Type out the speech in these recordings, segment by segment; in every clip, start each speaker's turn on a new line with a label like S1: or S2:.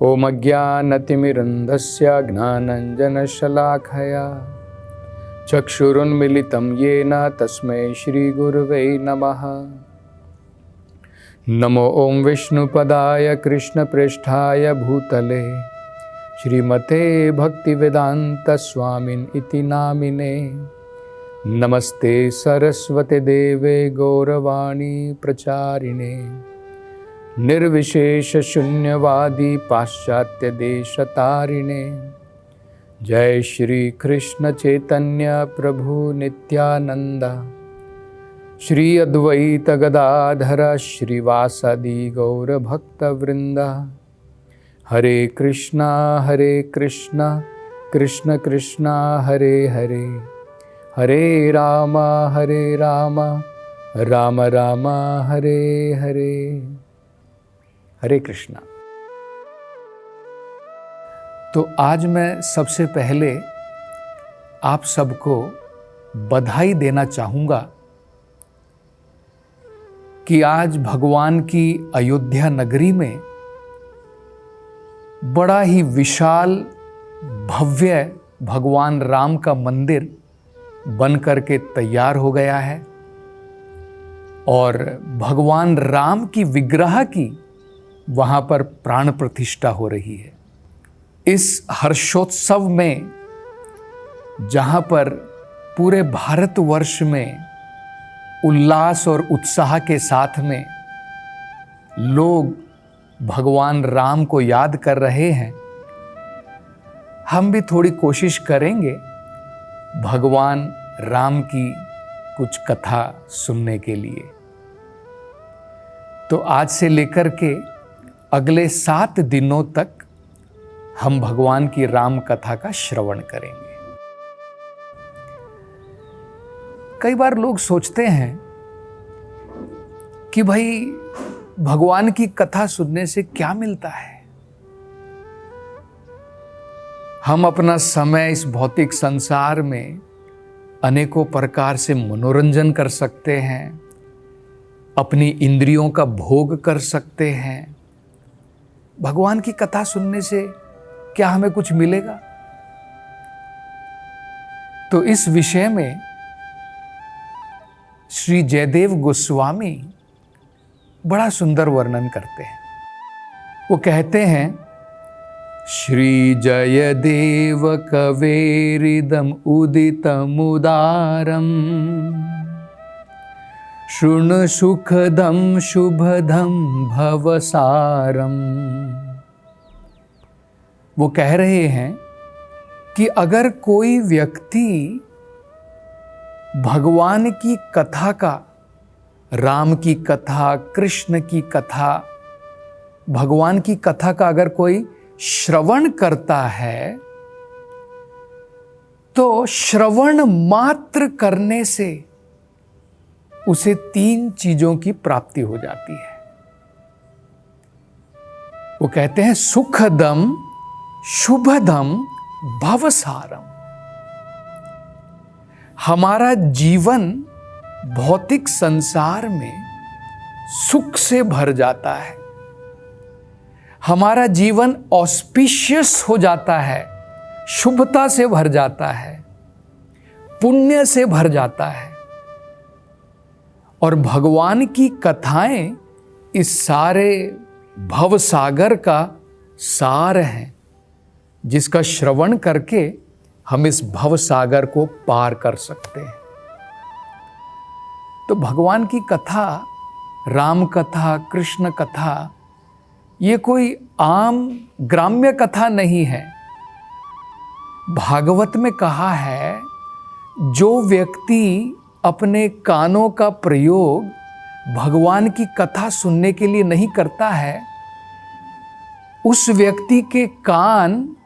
S1: ओम अज्ञानतिमिरन्धस्य ज्ञानाञ्जनशलाखया चक्षुरुन्मिलितं येन तस्मै श्रीगुरुवे नमः। नमो ओं विष्णुपदाय कृष्णप्रेष्ठाय भूतले श्रीमते भक्तिवेदान्तस्वामिन् इति नामिने। नमस्ते सरस्वते देवे गौरवाणी प्रचारिणे निर्विशेष शून्यवादी पाश्चात्य देशतारिणे। जय श्री कृष्ण चैतन्य प्रभु नित्यानंद श्री अद्वैत गदाधर श्रीवासादि गौर भक्त वृंद। हरे कृष्णा कृष्ण कृष्णा हरे हरे, हरे राम राम राम हरे हरे। हरे कृष्णा। तो आज मैं सबसे पहले आप सबको बधाई देना चाहूँगा कि आज भगवान की अयोध्या नगरी में बड़ा ही विशाल भव्य भगवान राम का मंदिर बन करके तैयार हो गया है और भगवान राम की विग्रह की वहाँ पर प्राण प्रतिष्ठा हो रही है। इस हर्षोत्सव में जहाँ पर पूरे भारतवर्ष में उल्लास और उत्साह के साथ में लोग भगवान राम को याद कर रहे हैं, हम भी थोड़ी कोशिश करेंगे भगवान राम की कुछ कथा सुनने के लिए। तो आज से लेकर के अगले 7 दिनों तक हम भगवान की राम कथा का श्रवण करेंगे। कई बार लोग सोचते हैं कि भाई भगवान की कथा सुनने से क्या मिलता है। हम अपना समय इस भौतिक संसार में अनेकों प्रकार से मनोरंजन कर सकते हैं, अपनी इंद्रियों का भोग कर सकते हैं। भगवान की कथा सुनने से क्या हमें कुछ मिलेगा? तो इस विषय में श्री जयदेव गोस्वामी बड़ा सुंदर वर्णन करते हैं। वो कहते हैं, श्री जयदेव कवेरिदम उदितमुदारम शृणु सुखदम शुभदम भवसारम। वो कह रहे हैं कि अगर कोई व्यक्ति भगवान की कथा का, राम की कथा, कृष्ण की कथा, भगवान की कथा का अगर कोई श्रवण करता है तो श्रवण मात्र करने से उसे 3 चीजों की प्राप्ति हो जाती है। वो कहते हैं, सुखदम शुभदम भवसारम। हमारा जीवन भौतिक संसार में सुख से भर जाता है, हमारा जीवन ऑस्पिशियस हो जाता है, शुभता से भर जाता है, पुण्य से भर जाता है। और भगवान की कथाएं इस सारे भवसागर का सार हैं, जिसका श्रवण करके हम इस भवसागर को पार कर सकते हैं। तो भगवान की कथा, राम कथा, कृष्ण कथा, ये कोई आम ग्राम्य कथा नहीं है। भागवत में कहा है, जो व्यक्ति अपने कानों का प्रयोग भगवान की कथा सुनने के लिए नहीं करता है, उस व्यक्ति के कान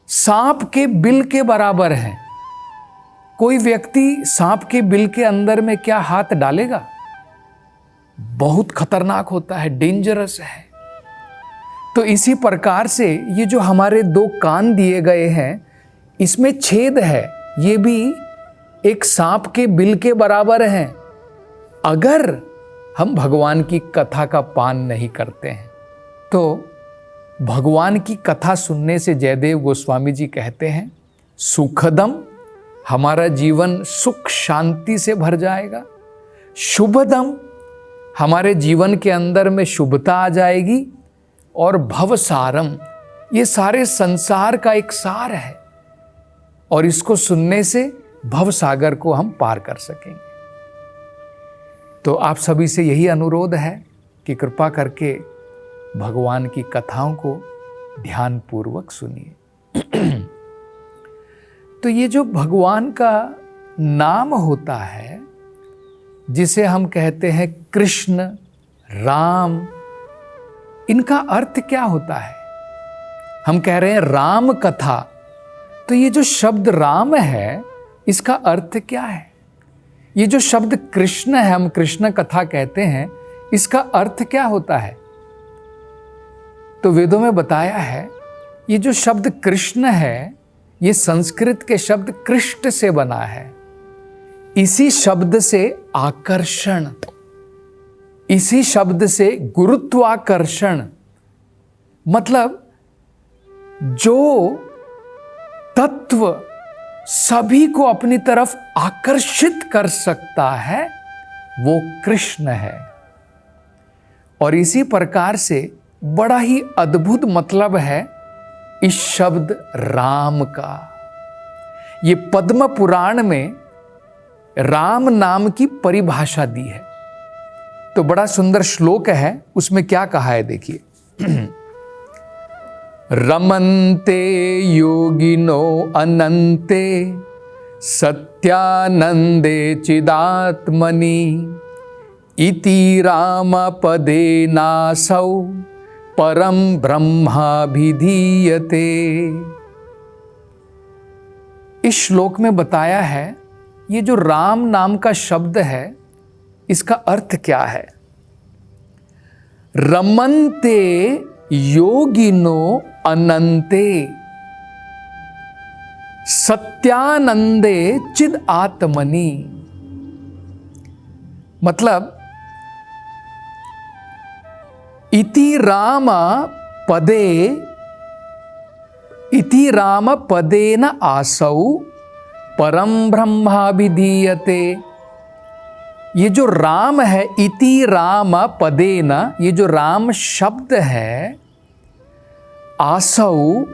S1: सांप के बिल के बराबर हैं। कोई व्यक्ति सांप के बिल के अंदर में क्या हाथ डालेगा? बहुत खतरनाक होता है, डेंजरस है। तो इसी प्रकार से ये जो हमारे 2 कान दिए गए हैं, इसमें छेद है, ये भी एक सांप के बिल के बराबर हैं, अगर हम भगवान की कथा का पान नहीं करते हैं। तो भगवान की कथा सुनने से जयदेव गोस्वामी जी कहते हैं सुखदम, हमारा जीवन सुख शांति से भर जाएगा। शुभदम, हमारे जीवन के अंदर में शुभता आ जाएगी। और भवसारम, ये सारे संसार का एक सार है और इसको सुनने से भव सागर को हम पार कर सकेंगे। तो आप सभी से यही अनुरोध है कि कृपा करके भगवान की कथाओं को ध्यान पूर्वक सुनिए। तो ये जो भगवान का नाम होता है, जिसे हम कहते हैं कृष्ण, राम, इनका अर्थ क्या होता है? हम कह रहे हैं राम कथा, तो ये जो शब्द राम है इसका अर्थ क्या है? ये जो शब्द कृष्ण है, हम कृष्ण कथा कहते हैं, इसका अर्थ क्या होता है? तो वेदों में बताया है ये जो शब्द कृष्ण है ये संस्कृत के शब्द कृष्ट से बना है। इसी शब्द से आकर्षण, इसी शब्द से गुरुत्वाकर्षण, मतलब जो तत्व सभी को अपनी तरफ आकर्षित कर सकता है वो कृष्ण है। और इसी प्रकार से बड़ा ही अद्भुत मतलब है इस शब्द राम का। ये पद्म पुराण में राम नाम की परिभाषा दी है। तो बड़ा सुंदर श्लोक है, उसमें क्या कहा है देखिए। रमन्ते योगिनो अनन्ते सत्यानंदे चिदात्मनि इति राम पदे नासौ परम ब्रह्माभिधीयते। इस श्लोक में बताया है ये जो राम नाम का शब्द है इसका अर्थ क्या है। रमन्ते योगिनो अनन्ते सत्यानंदे चिद आत्मनि, मतलब इति राम पदेन आसौ परम ब्रह्माभिधीयते। ये जो राम है, इति राम पदेन, ये जो राम शब्द है, आसौ,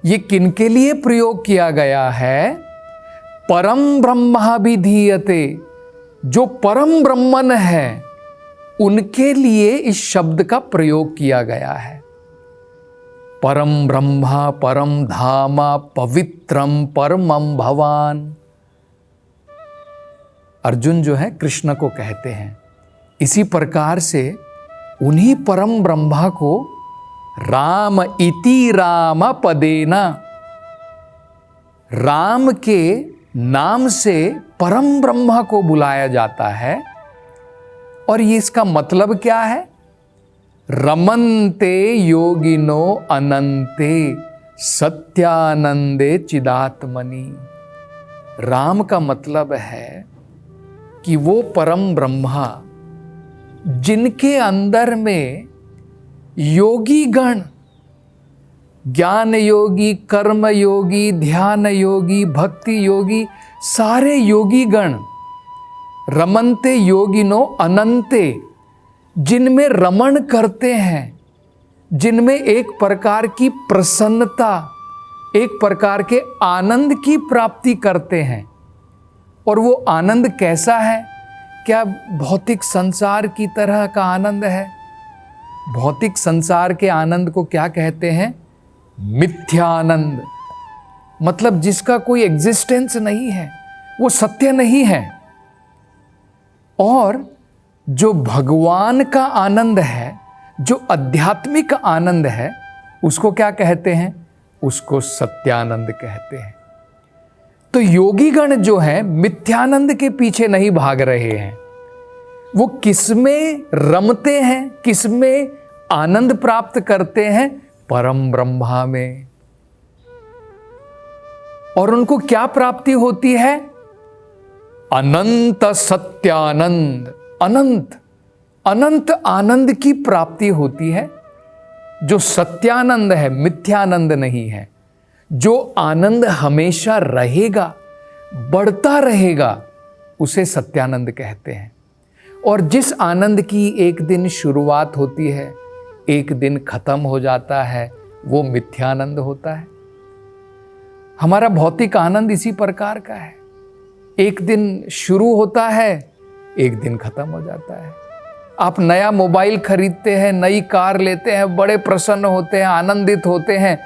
S1: ये किनके लिए प्रयोग किया गया है? परम ब्रह्माभिधीयते, जो परम ब्रह्मन है उनके लिए इस शब्द का प्रयोग किया गया है। परम ब्रह्मा, परम धामा, पवित्रम परमम भवान। अर्जुन जो है कृष्ण को कहते हैं। इसी प्रकार से उन्हीं परम ब्रह्मा को राम इति राम पदेना, राम के नाम से परम ब्रह्मा को बुलाया जाता है। और ये इसका मतलब क्या है? रमन्ते योगिनो अनन्ते सत्यानंदे चिदात्मनि। राम का मतलब है कि वो परम ब्रह्मा जिनके अंदर में योगी गण, ज्ञान योगी, कर्म योगी, ध्यान योगी, भक्ति योगी, सारे योगी गण, रमन्ते योगिनो अनन्ते, जिनमें रमण करते हैं, जिनमें एक प्रकार की प्रसन्नता, एक प्रकार के आनंद की प्राप्ति करते हैं। और वो आनंद कैसा है? क्या भौतिक संसार की तरह का आनंद है? भौतिक संसार के आनंद को क्या कहते हैं? मिथ्यानंद, मतलब जिसका कोई एग्जिस्टेंस नहीं है, वो सत्य नहीं है। और जो भगवान का आनंद है, जो आध्यात्मिक आनंद है, उसको क्या कहते हैं? उसको सत्यानंद कहते हैं। तो योगीगण जो है मिथ्यानंद के पीछे नहीं भाग रहे हैं। वो किसमें रमते हैं, किसमें आनंद प्राप्त करते हैं? परम ब्रह्मा में। और उनको क्या प्राप्ति होती है? अनंत सत्यानंद, अनंत अनंत आनंद की प्राप्ति होती है। जो सत्यानंद है, मिथ्यानंद नहीं है, जो आनंद हमेशा रहेगा, बढ़ता रहेगा, उसे सत्यानंद कहते हैं। और जिस आनंद की एक दिन शुरुआत होती है, एक दिन खत्म हो जाता है, वो मिथ्यानंद होता है। हमारा भौतिक आनंद इसी प्रकार का है, एक दिन शुरू होता है, एक दिन खत्म हो जाता है। आप नया मोबाइल खरीदते हैं, नई कार लेते हैं, बड़े प्रसन्न होते हैं, आनंदित होते हैं,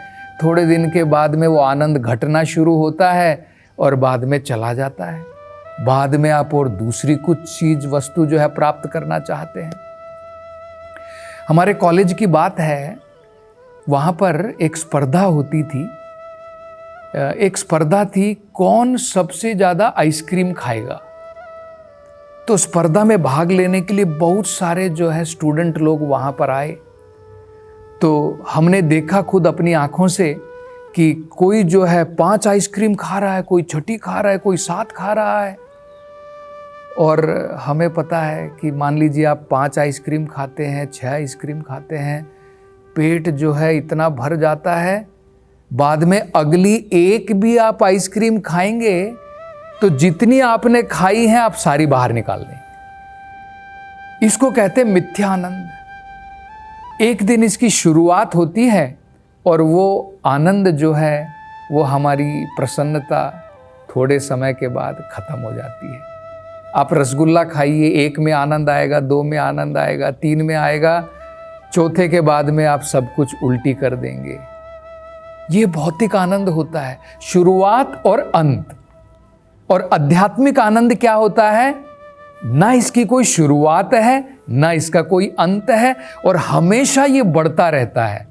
S1: थोड़े दिन के बाद में वो आनंद घटना शुरू होता है और बाद में चला जाता है। बाद में आप और दूसरी कुछ चीज वस्तु जो है प्राप्त करना चाहते हैं। हमारे कॉलेज की बात है, वहाँ पर एक स्पर्धा होती थी। एक स्पर्धा थी, कौन सबसे ज़्यादा आइसक्रीम खाएगा। तो स्पर्धा में भाग लेने के लिए बहुत सारे जो है स्टूडेंट लोग वहाँ पर आए। तो हमने देखा खुद अपनी आँखों से कि कोई जो है 5 आइसक्रीम खा रहा है, कोई 6 खा रहा है, कोई 7 खा रहा है। और हमें पता है कि मान लीजिए आप 5 आइसक्रीम खाते हैं, 6 आइसक्रीम खाते हैं, पेट जो है इतना भर जाता है, बाद में अगली एक भी आप आइसक्रीम खाएंगे तो जितनी आपने खाई है आप सारी बाहर निकाल देंगे। इसको कहते हैं मिथ्यानंद। एक दिन इसकी शुरुआत होती है और वो आनंद जो है, वो हमारी प्रसन्नता थोड़े समय के बाद खत्म हो जाती है। आप रसगुल्ला खाइए, 1 में आनंद आएगा, 2 में आनंद आएगा, 3 में आएगा, चौथे के बाद में आप सब कुछ उल्टी कर देंगे। ये भौतिक आनंद होता है, शुरुआत और अंत। और आध्यात्मिक आनंद क्या होता है? ना इसकी कोई शुरुआत है, ना इसका कोई अंत है, और हमेशा ये बढ़ता रहता है।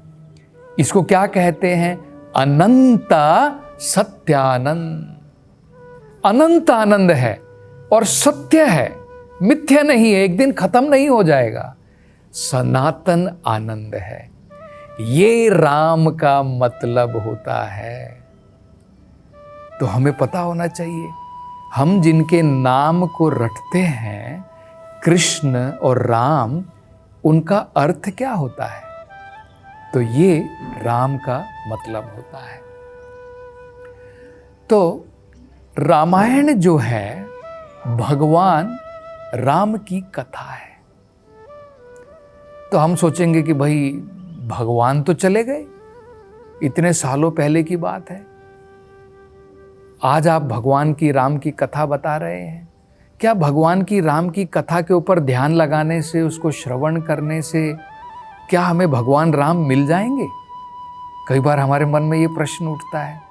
S1: इसको क्या कहते हैं? अनंत सत्यानंद। अनंत आनंद है और सत्य है, मिथ्या नहीं है, एक दिन खत्म नहीं हो जाएगा। सनातन आनंद है। ये राम का मतलब होता है। तो हमें पता होना चाहिए, हम जिनके नाम को रटते हैं, कृष्ण और राम, उनका अर्थ क्या होता है? तो ये राम का मतलब होता है। तो रामायण जो है भगवान राम की कथा है। तो हम सोचेंगे कि भाई भगवान तो चले गए, इतने सालों पहले की बात है, आज आप भगवान की राम की कथा बता रहे हैं। क्या भगवान की राम की कथा के ऊपर ध्यान लगाने से, उसको श्रवण करने से क्या हमें भगवान राम मिल जाएंगे? कई बार हमारे मन में ये प्रश्न उठता है।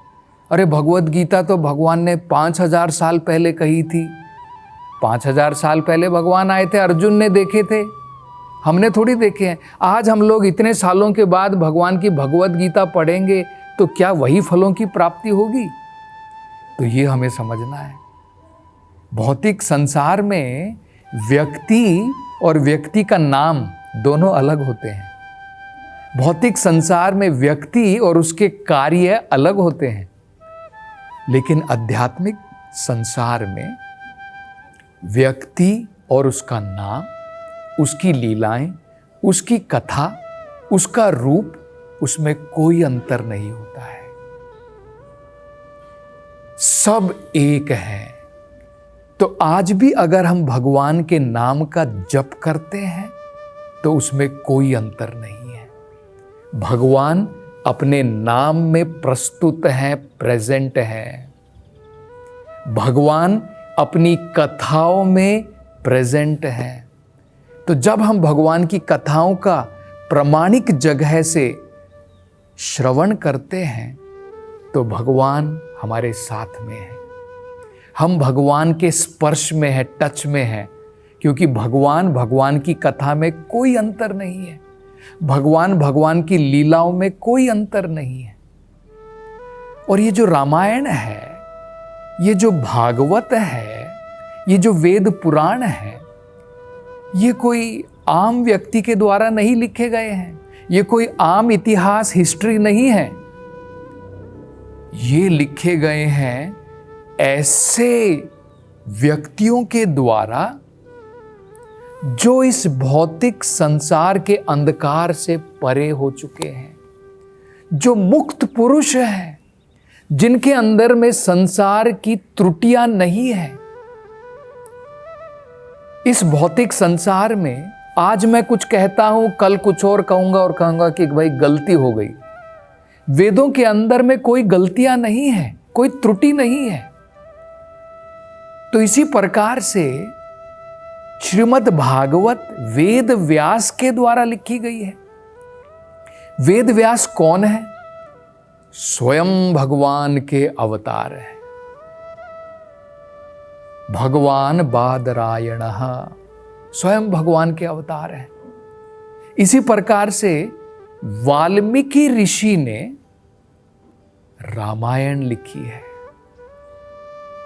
S1: अरे भगवत गीता तो भगवान ने 5000 साल पहले कही थी। 5000 साल पहले भगवान आए थे, अर्जुन ने देखे थे, हमने थोड़ी देखे हैं। आज हम लोग इतने सालों के बाद भगवान की भगवत गीता पढ़ेंगे तो क्या वही फलों की प्राप्ति होगी? तो ये हमें समझना है। भौतिक संसार में व्यक्ति और व्यक्ति का नाम दोनों अलग होते हैं। भौतिक संसार में व्यक्ति और उसके कार्य अलग होते हैं, लेकिन आध्यात्मिक संसार में व्यक्ति और उसका नाम, उसकी लीलाएं, उसकी कथा, उसका रूप, उसमें कोई अंतर नहीं होता है। सब एक है। तो आज भी अगर हम भगवान के नाम का जप करते हैं तो उसमें कोई अंतर नहीं है। भगवान अपने नाम में प्रस्तुत हैं, प्रेजेंट हैं। भगवान अपनी कथाओं में प्रेजेंट हैं। तो जब हम भगवान की कथाओं का प्रामाणिक जगह से श्रवण करते हैं तो भगवान हमारे साथ में है। हम भगवान के स्पर्श में है, टच में है, क्योंकि भगवान की कथा में कोई अंतर नहीं है। भगवान की लीलाओं में कोई अंतर नहीं है। और ये जो रामायण है, ये जो भागवत है, ये जो वेद पुराण है, ये कोई आम व्यक्ति के द्वारा नहीं लिखे गए हैं। ये कोई आम इतिहास, हिस्ट्री नहीं है। ये लिखे गए हैं ऐसे व्यक्तियों के द्वारा जो इस भौतिक संसार के अंधकार से परे हो चुके हैं, जो मुक्त पुरुष हैं, जिनके अंदर में संसार की त्रुटियां नहीं है। इस भौतिक संसार में आज मैं कुछ कहता हूं, कल कुछ और कहूंगा और कहूंगा कि भाई गलती हो गई। वेदों के अंदर में कोई गलतियां नहीं है, कोई त्रुटि नहीं है। तो इसी प्रकार से श्रीमद् भागवत वेद व्यास के द्वारा लिखी गई है। वेद व्यास कौन है? स्वयं भगवान के अवतार है। भगवान बादरायणः स्वयं भगवान के अवतार है। इसी प्रकार से वाल्मीकि ऋषि ने रामायण लिखी है।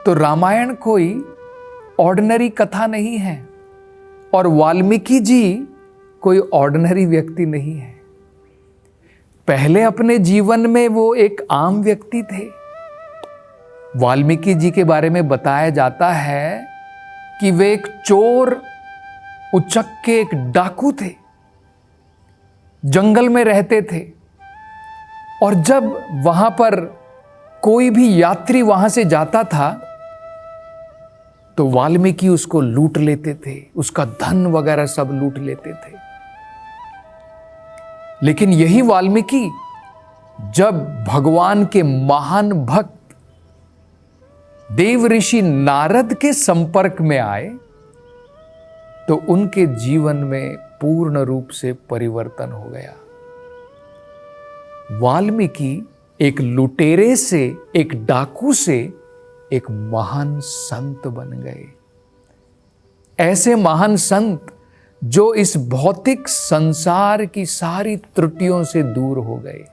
S1: तो रामायण कोई ऑर्डिनरी कथा नहीं है और वाल्मीकि जी कोई ऑर्डिनरी व्यक्ति नहीं है। पहले अपने जीवन में वो एक आम व्यक्ति थे। वाल्मीकि जी के बारे में बताया जाता है कि वे एक चोर, उचक्के, एक डाकू थे, जंगल में रहते थे। और जब वहां पर कोई भी यात्री वहां से जाता था तो वाल्मीकि उसको लूट लेते थे, उसका धन वगैरह सब लूट लेते थे। लेकिन यही वाल्मीकि जब भगवान के महान भक्त देव ऋषि नारद के संपर्क में आए तो उनके जीवन में पूर्ण रूप से परिवर्तन हो गया। वाल्मीकि एक लुटेरे से, एक डाकू से एक महान संत बन गए। ऐसे महान संत जो इस भौतिक संसार की सारी त्रुटियों से दूर हो गए।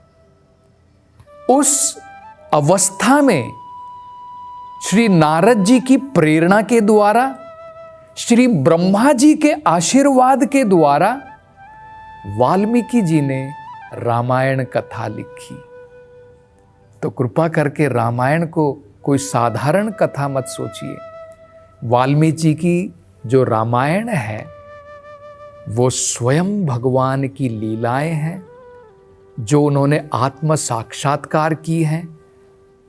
S1: उस अवस्था में श्री नारद जी की प्रेरणा के द्वारा, श्री ब्रह्मा जी के आशीर्वाद के द्वारा वाल्मीकि जी ने रामायण कथा लिखी। तो कृपा करके रामायण को कोई साधारण कथा मत सोचिए। वाल्मीकि की जो रामायण है वो स्वयं भगवान की लीलाएं हैं, जो उन्होंने आत्म साक्षात्कार की हैं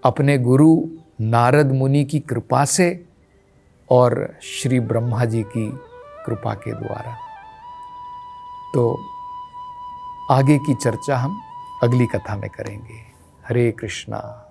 S1: अपने गुरु नारद मुनि की कृपा से और श्री ब्रह्मा जी की कृपा के द्वारा। तो आगे की चर्चा हम अगली कथा में करेंगे। हरे कृष्णा।